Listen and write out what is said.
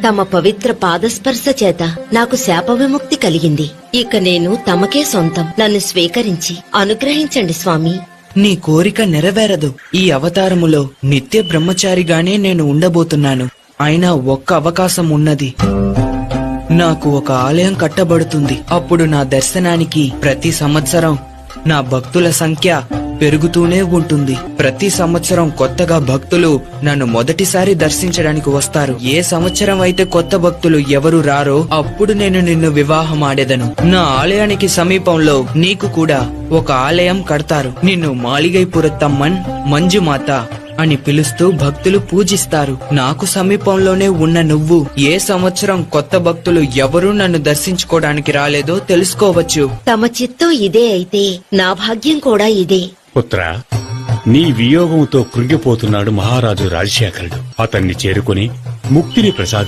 తమ పవిత్ర పాదస్పర్శ చేత నాకు శాప విముక్తి కలిగింది. ఇక నేను తమకే సొంతం. నన్ను స్వీకరించి అనుగ్రహించండి స్వామి. నీ కోరిక నెరవేరదు. ఈ అవతారములో నిత్య బ్రహ్మచారిగానే నేను ఉండబోతున్నాను. అయినా ఒక్క అవకాశం ఉన్నది. నాకు ఒక ఆలయం కట్టబడుతుంది. అప్పుడు నా దర్శనానికి ప్రతి సంవత్సరం నా భక్తుల సంఖ్య పెరుగుతూనే ఉంటుంది. ప్రతి సంవత్సరం కొత్తగా భక్తులు నన్ను మొదటిసారి దర్శించడానికి వస్తారు. ఏ సంవత్సరం అయితే కొత్త భక్తులు ఎవరు రారో అప్పుడు నేను నిన్ను వివాహం ఆడేదను. నా ఆలయానికి సమీపంలో నీకు కూడా ఒక ఆలయం కడతారు. నిన్ను మాలిగైపురత్తమ్మన్ మంజుమాత అని పిలుస్తూ భక్తులు పూజిస్తారు. నాకు సమీపంలోనే ఉన్న నువ్వు ఏ సంవత్సరం కొత్త భక్తులు ఎవరూ నన్ను దర్శించుకోవడానికి రాలేదో తెలుసుకోవచ్చు. తమ చిత్తం ఇదే అయితే నా భాగ్యం కూడా ఇదే. పుత్రా, నీ వియోగంతో కృంగిపోతున్నాడు మహారాజు రాజశేఖరుడు. అతన్ని చేరుకుని ముక్తిని ప్రసాదించు.